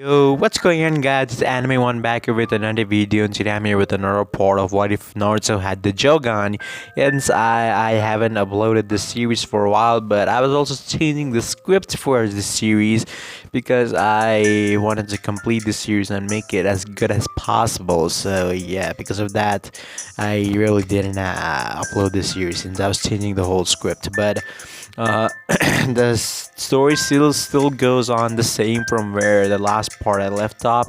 Yo, what's going on guys? It's Anime One back here with another video, and today I'm here with another part of what if Naruto had the jougan. Hence, I haven't uploaded this series for a while, but I was also changing the script for this series because I wanted to complete the series and make it as good as possible. So yeah, because of that, I really didn't upload this series since I was changing the whole script. But the story still goes on the same from where the last part I left off,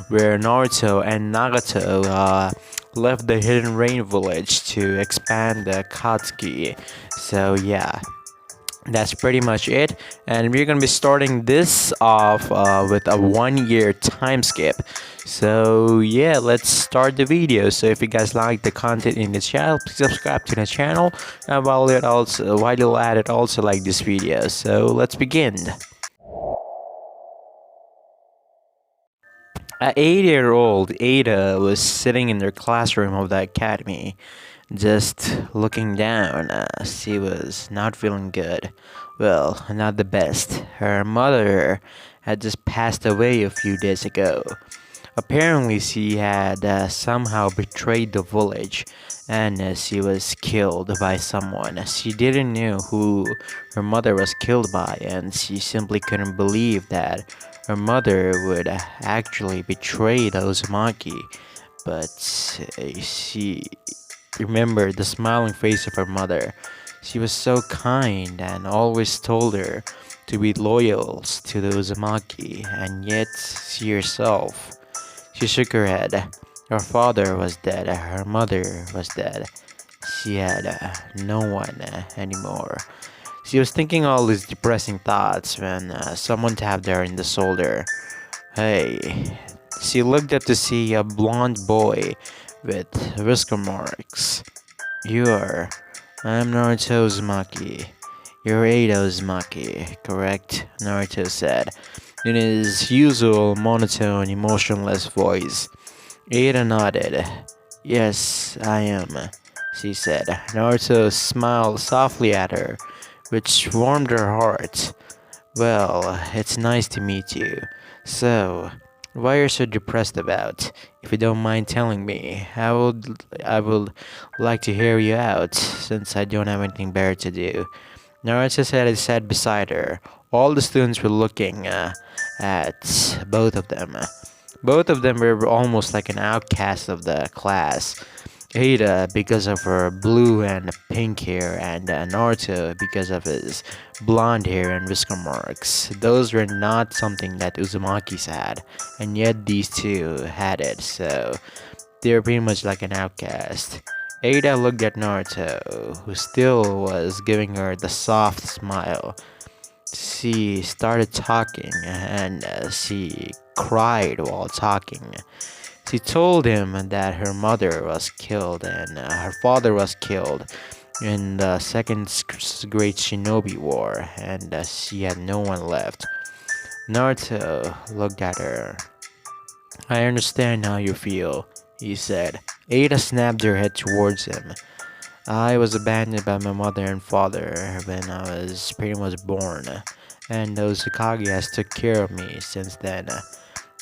where Naruto and Nagato left the Hidden Rain village to expand the Katsuki. So yeah, that's pretty much it, and we're gonna be starting this off with a 1 year time skip. So yeah, let's start the video. So if you guys like the content in the channel, please subscribe to the channel, and while you're at it, also like this video. So let's begin. An 8-year-old Ada was sitting in her classroom of the academy, just looking down. She was not feeling good. Well, not the best. Her mother had just passed away a few days ago. Apparently, she had somehow betrayed the village, and she was killed by someone. She didn't know who her mother was killed by, and she simply couldn't believe that her mother would actually betray the Uzumaki. But she remembered the smiling face of her mother. She was so kind and always told her to be loyal to the Uzumaki, and yet she herself. She shook her head. Her father was dead, her mother was dead. She had no one anymore. She was thinking all these depressing thoughts when someone tapped her in the shoulder. Hey. She looked up to see a blond boy with whisker marks. I'm Naruto Uzumaki. You're Ada Uzumaki, correct? Naruto said, in his usual monotone, emotionless voice. Ada nodded. Yes, I am, she said. Naruto smiled softly at her, which warmed her heart. Well, it's nice to meet you. So, why are you so depressed about? If you don't mind telling me, I would like to hear you out, since I don't have anything better to do. Naruto sat beside her. All the students were looking at both of them. Both of them were almost like an outcast of the class. Ada because of her blue and pink hair, and Naruto because of his blonde hair and whisker marks. Those were not something that Uzumaki's had, and yet these two had it, so they were pretty much like an outcast. Ada looked at Naruto, who still was giving her the soft smile. She started talking, and she cried while talking. She told him that her mother was killed and her father was killed in the Great Shinobi War, and she had no one left. Naruto looked at her. I understand how you feel, he said. Ada snapped her head towards him. I was abandoned by my mother and father when I was pretty much born, and Uzukage has took care of me since then.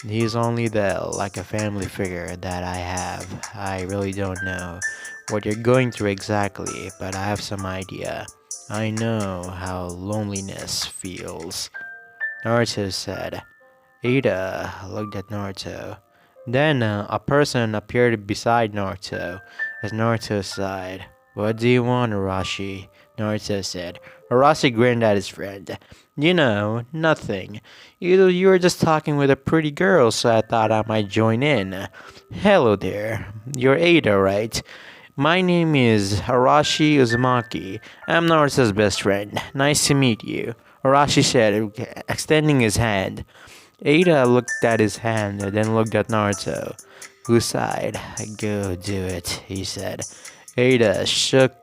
He's only like a family figure that I have. I really don't know what you're going through exactly, but I have some idea. I know how loneliness feels, Naruto said. Ada looked at Naruto. Then a person appeared beside Naruto. As Naruto sighed, what do you want, Arashi? Naruto said. Arashi grinned at his friend. You know, nothing. You were just talking with a pretty girl, so I thought I might join in. Hello there. You're Ada, right? My name is Arashi Uzumaki. I'm Naruto's best friend. Nice to meet you, Arashi said, extending his hand. Ada looked at his hand, then looked at Naruto, who sighed. Go do it, he said. Ada shook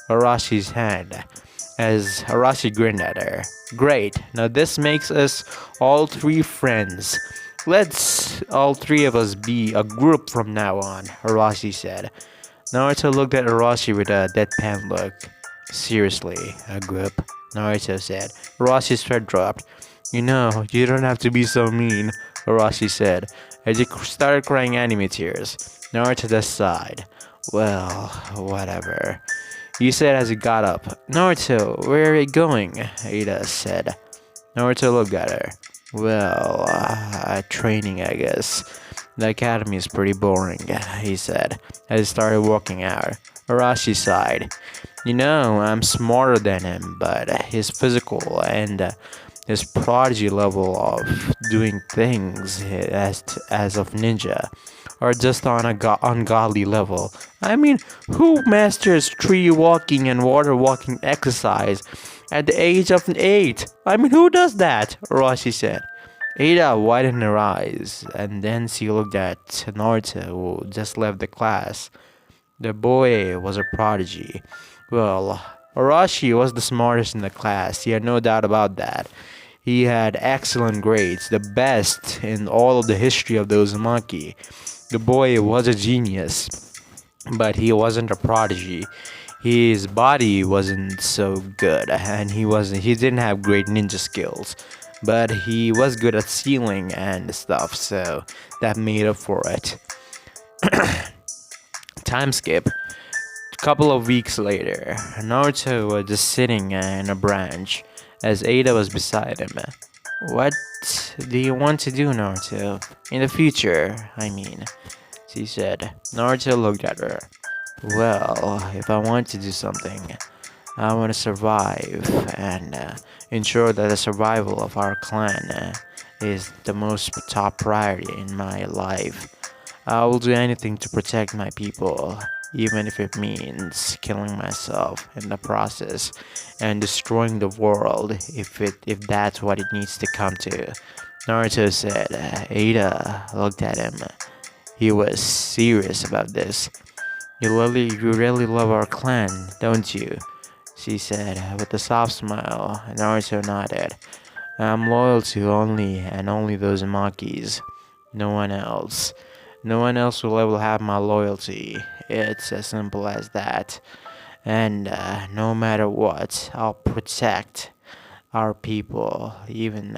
Arashi's hand as Arashi grinned at her. Great, now this makes us all three friends. Let's all three of us be a group from now on, Arashi said. Naruto looked at Arashi with a deadpan look. Seriously, a group? Naruto said. Arashi's head dropped. You know, you don't have to be so mean. Orochi said, as he started crying anime tears. Naruto sighed. Well, whatever. He said as he got up. Naruto, where are you going? Ada said. Naruto looked at her. Well, training, I guess. The academy is pretty boring, he said, as he started walking out. Arashi sighed. You know, I'm smarter than him, but his physical and his prodigy level of doing things as of ninja are just on a ungodly level. I mean, who masters tree walking and water walking exercise at the age of 8? I mean, who does that? Orochi said. Ada widened her eyes, and then she looked at Naruto, who just left the class. The boy was a prodigy. Well, Orochi was the smartest in the class, he had no doubt about that. He had excellent grades, the best in all of the history of the Uzumaki. The boy was a genius, but he wasn't a prodigy. His body wasn't so good, and he didn't have great ninja skills. But he was good at sealing and stuff, so that made up for it. Time skip. A couple of weeks later, Naruto was just sitting in a branch as Ada was beside him. What do you want to do, Naruto? In the future, I mean, she said. Naruto looked at her. Well, if I want to do something, I want to survive and ensure that the survival of our clan is the most top priority in my life. I will do anything to protect my people, even if it means killing myself in the process and destroying the world if that's what it needs to come to. Naruto said. Ada looked at him. He was serious about this. You really love our clan, don't you? She said with a soft smile. Naruto nodded. I'm loyal to only those Makis. No one else. No one else will ever have my loyalty. It's as simple as that. And no matter what, I'll protect our people, even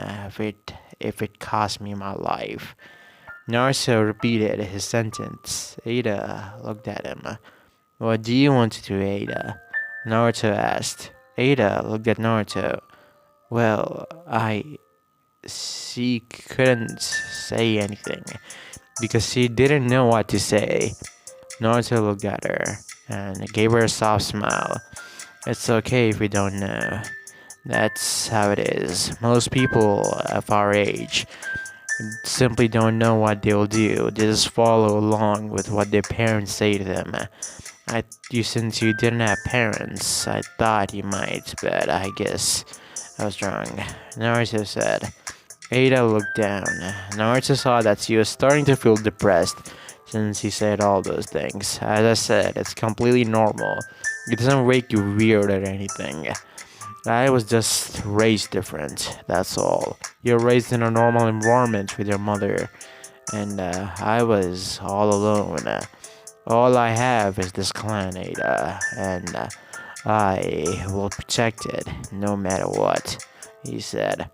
if it costs me my life. Naruto repeated his sentence. Ada looked at him. What do you want to do, Ada? Naruto asked. Ada looked at Naruto. Well, she couldn't say anything because she didn't know what to say. Naruto looked at her and gave her a soft smile. It's okay if we don't know. That's how it is. Most people of our age simply don't know what they'll do. They just follow along with what their parents say to them. Since you didn't have parents, I thought you might, but I guess I was wrong. Naruto said. Ada looked down. Naruto saw that she was starting to feel depressed since he said all those things. As I said, it's completely normal. It doesn't make you weird or anything. I was just raised different, that's all. You're raised in a normal environment with your mother, and I was all alone. All I have is this clan, Ada, and I will protect it no matter what, he said.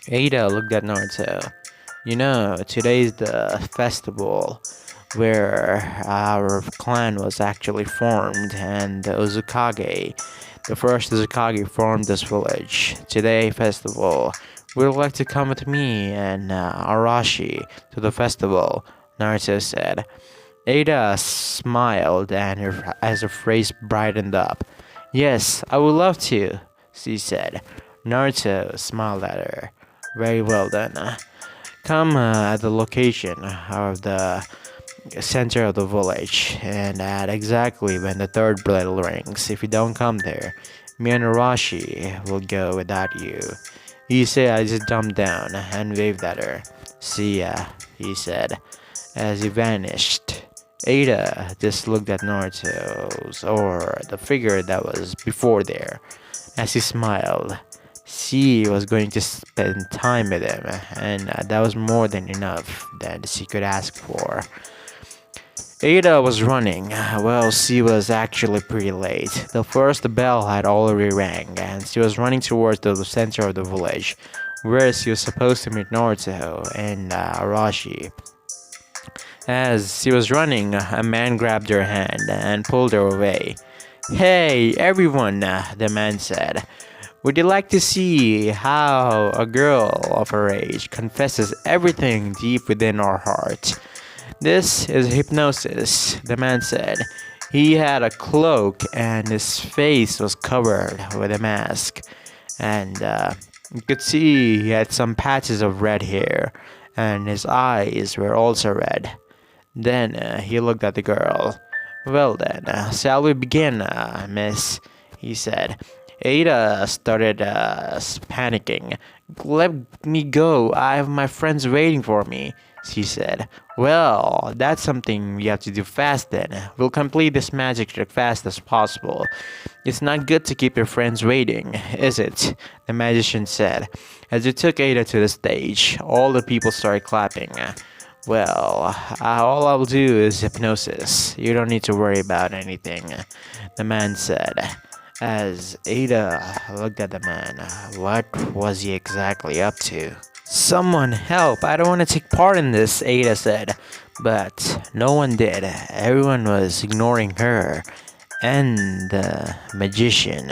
Ada looked at Naruto. You know, today's the festival where our clan was actually formed, and the first Uzukage formed this village. Today festival. Would you like to come with me and Arashi to the festival? Naruto said. Ada smiled and as her face brightened up. Yes, I would love to, she said. Naruto smiled at her. Very well then. Come at the location of the center of the village, and at exactly when the third bell rings. If you don't come there, me and Arashi will go without you. He said. I just jumped down and waved at her. See ya, he said, as he vanished. Ada just looked at Naruto's, or the figure that was before there, as he smiled. She was going to spend time with him, and that was more than enough that she could ask for. Ada was running. Well, she was actually pretty late. The first bell had already rang, and she was running towards the center of the village. whereas he was supposed to meet Naruto and Arashi. As he was running, a man grabbed her hand and pulled her away. Hey, everyone, the man said. Would you like to see how a girl of her age confesses everything deep within her heart? This is hypnosis, the man said. He had a cloak and his face was covered with a mask. And you could see he had some patches of red hair, and his eyes were also red. Then he looked at the girl. Well then, shall we begin, miss? He said. Ada started panicking. Let me go, I have my friends waiting for me, she said. Well, that's something we have to do fast then. We'll complete this magic trick fast as possible. It's not good to keep your friends waiting, is it? The magician said. As he took Ada to the stage, all the people started clapping. Well, all I'll do is hypnosis. You don't need to worry about anything, the man said. As Ada looked at the man, what was he exactly up to? Someone help! I don't want to take part in this, Ada said. But no one did. Everyone was ignoring her and the magician.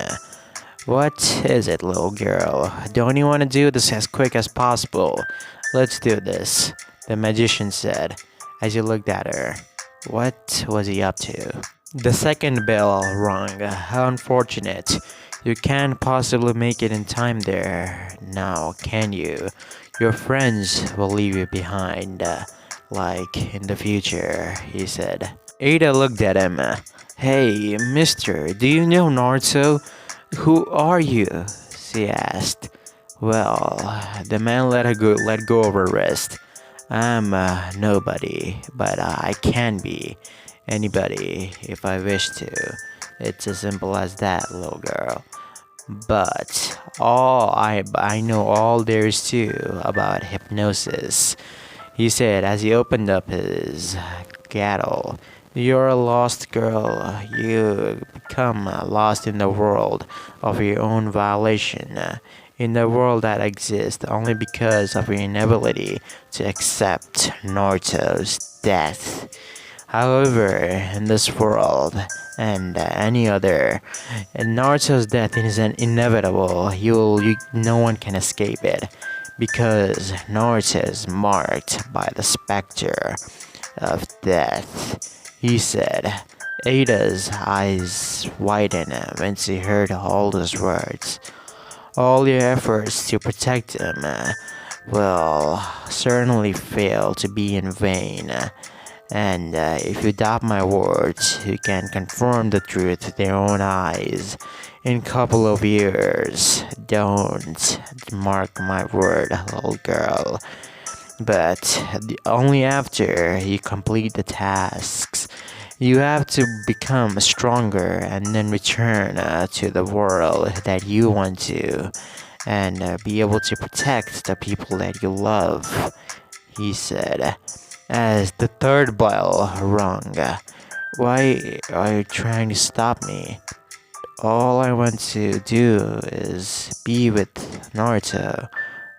What is it, little girl? Don't you want to do this as quick as possible? Let's do this, the magician said as he looked at her. What was he up to? The second bell rung. How unfortunate. You can't possibly make it in time there. Now, can you? Your friends will leave you behind, like in the future, he said. Ada looked at him. Hey, mister, do you know Naruto? Who are you? She asked. Well, the man let go of her wrist. I'm nobody, but I can be anybody if I wish to. It's as simple as that, little girl. But I know all there is to about hypnosis, he said as he opened up his gattle. You're a lost girl. You become lost in the world of your own violation. In the world that exists only because of your inability to accept Naruto's death. However, in this world and any other, Naruto's death is inevitable. No one can escape it because Naruto is marked by the specter of death, he said. Ada's eyes widened when she heard all those words. All your efforts to protect him will certainly fail to be in vain. And if you doubt my words, you can confirm the truth with your own eyes in a couple of years. Don't mark my word, little girl. But only after you complete the tasks. You have to become stronger and then return to the world that you want to and be able to protect the people that you love, he said. As the third bell rung. Why are you trying to stop me? All I want to do is be with Naruto.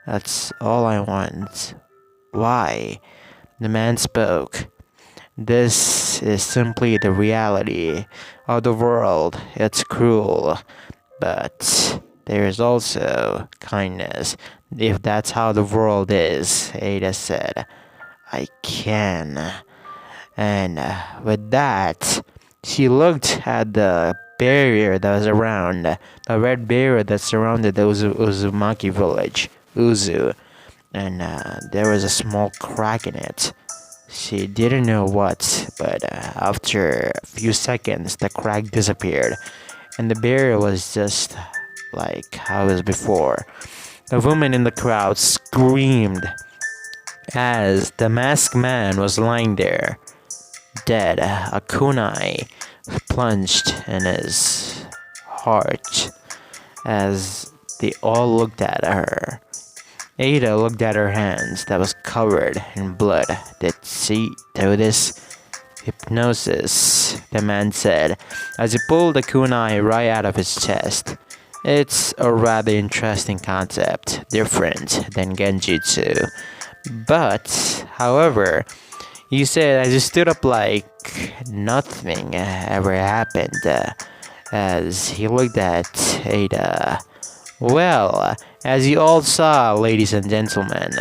That's all I want. Why? The man spoke. This is simply the reality of the world. It's cruel, but there is also kindness. If that's how the world is, Ada said. I can. And with that, she looked at the barrier that was around, the red barrier that surrounded the Uzumaki village, Uzu, and there was a small crack in it. She didn't know what, but after a few seconds, the crack disappeared, and the barrier was just like how it was before. A woman in the crowd screamed as the masked man was lying there, dead. A kunai plunged in his heart as they all looked at her. Ada looked at her hands that was covered in blood. Did she do this? Hypnosis, the man said, as he pulled the kunai right out of his chest. It's a rather interesting concept, different than Genjutsu. But, however, you said as you stood up like nothing ever happened, as he looked at Ada. Well, as you all saw, ladies and gentlemen,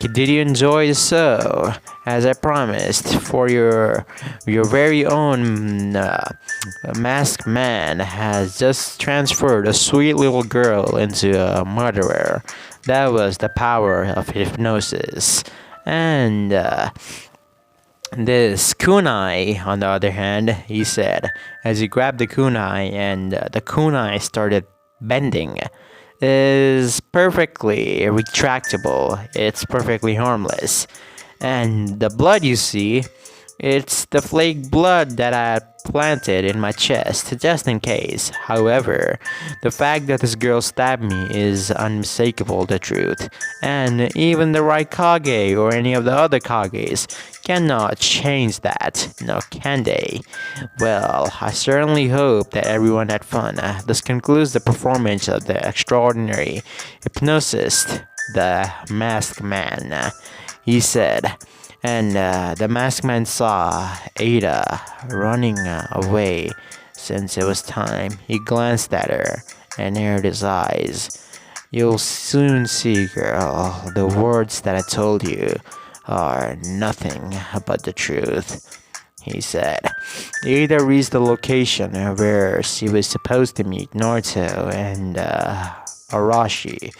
did you enjoy the show? As I promised, for your very own masked man has just transferred a sweet little girl into a murderer. That was the power of hypnosis. And this kunai, on the other hand, he said, as he grabbed the kunai and the kunai started bending, is perfectly retractable. It's perfectly harmless. And the blood you see, it's the flake blood that I planted in my chest, just in case. However, the fact that this girl stabbed me is unmistakable the truth, and even the right Kage or any of the other Kages cannot change that, no can they? Well, I certainly hope that everyone had fun. This concludes the performance of the extraordinary hypnosist, the masked man. He said, and the masked man saw Ada running away. Since it was time, he glanced at her and narrowed his eyes. You'll soon see, girl. The words that I told you are nothing but the truth, he said. Ada reached the location where she was supposed to meet Naruto and Arashi.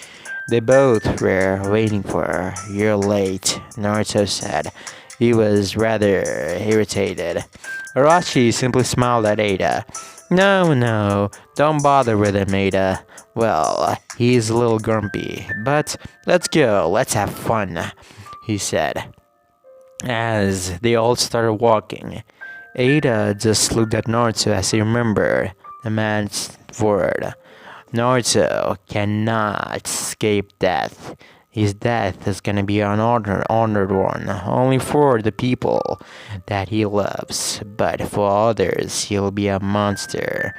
They both were waiting for her. You're late, Naruto said. He was rather irritated. Arashi simply smiled at Ada. No, don't bother with him, Ada. Well, he's a little grumpy, but let's go, let's have fun, he said. As they all started walking, Ada just looked at Naruto as he remembered the man's word. Naruto cannot escape death. His death is gonna be an honored one, only for the people that he loves, but for others, he'll be a monster.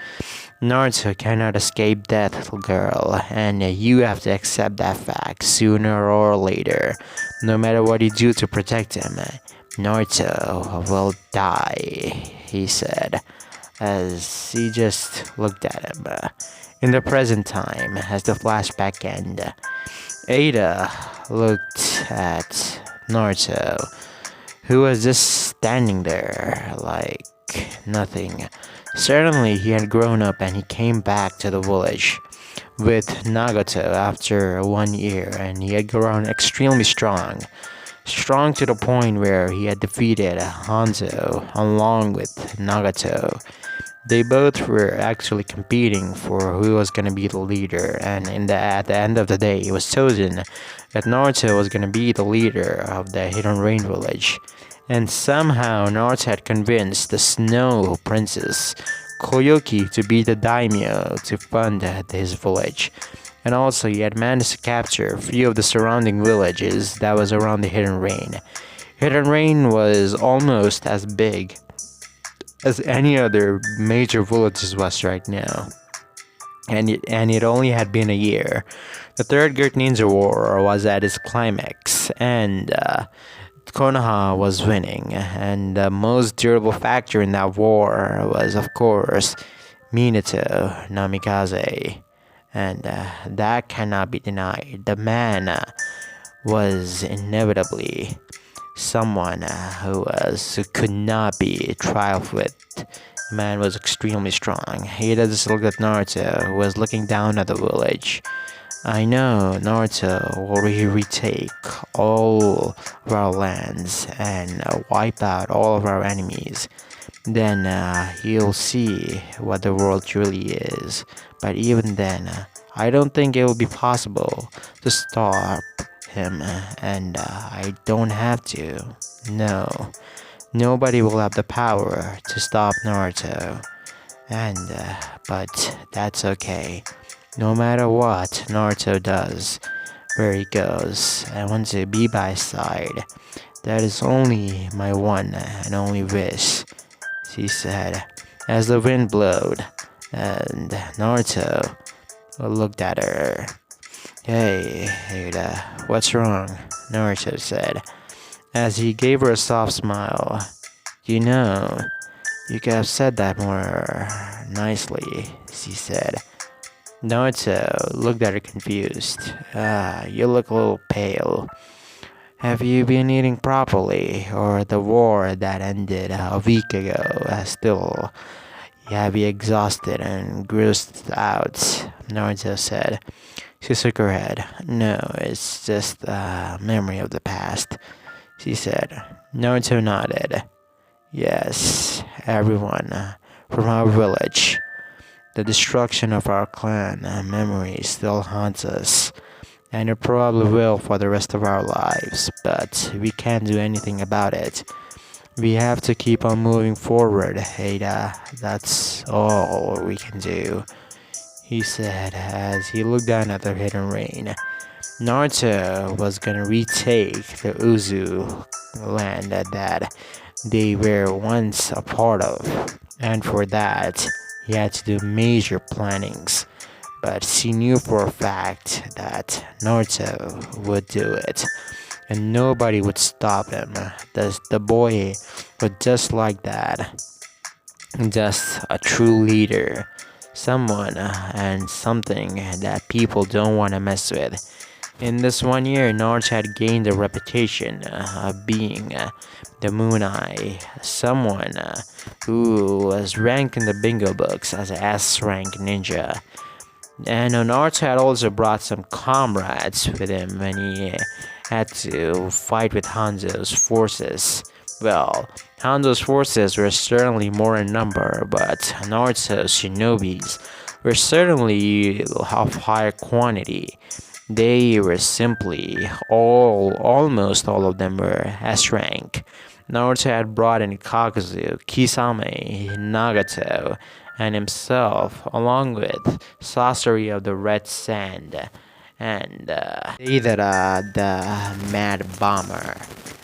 Naruto cannot escape death, little girl, and you have to accept that fact sooner or later. No matter what you do to protect him, Naruto will die, he said, as he just looked at him. In the present time, as the flashback ended, Ada looked at Naruto, who was just standing there like nothing. Certainly, he had grown up and he came back to the village with Nagato after 1 year, and he had grown extremely strong. Strong to the point where he had defeated Hanzo along with Nagato. They both were actually competing for who was going to be the leader, and at the end of the day, it was chosen that Naruto was going to be the leader of the Hidden Rain village. And somehow Naruto had convinced the Snow Princess, Koyuki, to be the daimyo to fund his village. And also he had managed to capture a few of the surrounding villages that was around the Hidden Rain. Hidden Rain was almost as big as any other major villages was right now. And it only had been a year. The Third Great Ninja War was at its climax, and Konoha was winning. And the most durable factor in that war was, of course, Minato Namikaze. And that cannot be denied. The man was inevitably someone who could not be trialed with. The man was extremely strong. He just looked at Naruto, who was looking down at the village. I know Naruto will retake all of our lands and wipe out all of our enemies. Then he'll see what the world truly is. But even then, I don't think it will be possible to stop him, and I don't have to. No, nobody will have the power to stop Naruto. And but that's okay. No matter what Naruto does, where he goes, I want to be by his side. That is only my one and only wish, she said, as the wind blowed, and Naruto looked at her. Hey, Ada, what's wrong? Naruto said, as he gave her a soft smile. You know, you could have said that more nicely, she said. Naruto looked at her confused. You look a little pale. Have you been eating properly, or the war that ended a week ago has still have you exhausted and grossed out? Naruto said. She shook her head. No, it's just a memory of the past, she said. Naruto nodded. Yes, everyone from our village. The destruction of our clan memory still haunts us, and it probably will for the rest of our lives, but we can't do anything about it. We have to keep on moving forward, Ada. That's all we can do, he said as he looked down at the hidden rain. Naruto was gonna retake the Uzu land that they were once a part of, and for that, he had to do major plannings. But she knew for a fact that Naruto would do it, and nobody would stop him. The boy was just like that, just a true leader, someone and something that people don't want to mess with. In this 1 year, Naruto had gained a reputation of being the Moon Eye, someone who was ranked in the bingo books as an S-rank ninja. And Naruto had also brought some comrades with him when he had to fight with Hanzo's forces. Well, Hanzo's forces were certainly more in number, but Naruto's shinobis were certainly of higher quantity. They were simply almost all of them were S rank. Naruto had brought in Kakuzu, Kisame, Nagato, and himself, along with Sasori of the Red Sand, and Deidara the Mad Bomber.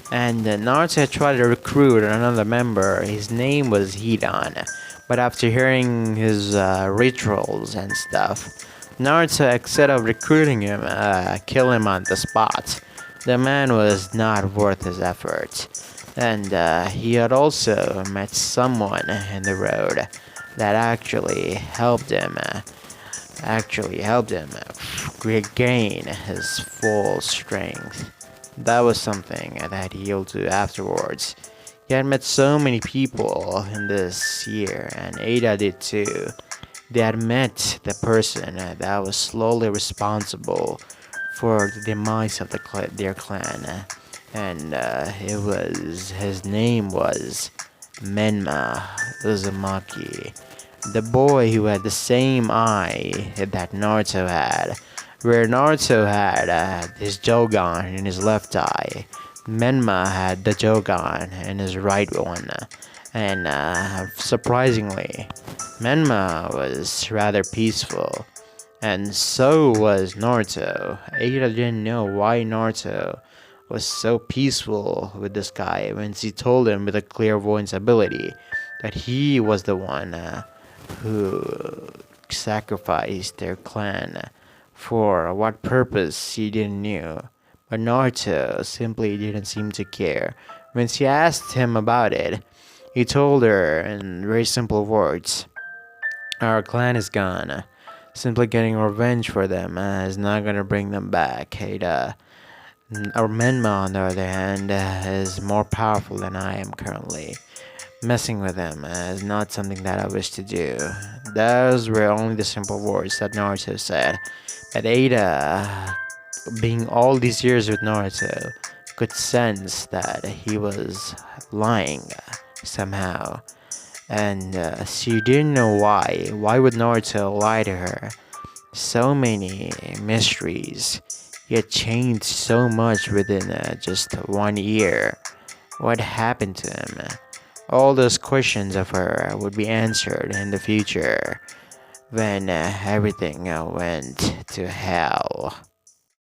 And Naruto tried to recruit another member. His name was Hidan, but after hearing his rituals and stuff, Naruto, instead of recruiting him, kill him on the spot. The man was not worth his effort, and he had also met someone in the road that actually helped him regain his full strength. That was something that he'll do afterwards. He had met so many people in this year, and Ada did too. They had met the person that was slowly responsible for the demise of their clan, and his name was Menma Uzumaki, the boy who had the same eye that Naruto had. Where Naruto had his jougan in his left eye, Menma had the jougan in his right one. And surprisingly, Menma was rather peaceful, and so was Naruto. Ada didn't know why Naruto was so peaceful with this guy when she told him with a clairvoyance ability that he was the one who sacrificed their clan. For what purpose he didn't know, but Naruto simply didn't seem to care. When she asked him about it, he told her in very simple words, our clan is gone. Simply getting revenge for them is not gonna bring them back. Our Menma, on the other hand, is more powerful than I am currently. Messing with him is not something that I wish to do. Those were only the simple words that Naruto said. But Ada, being all these years with Naruto, could sense that he was lying somehow. And she didn't know why. Why would Naruto lie to her? So many mysteries. He had changed so much within just 1 year. What happened to him? All those questions of her would be answered in the future when everything went to hell.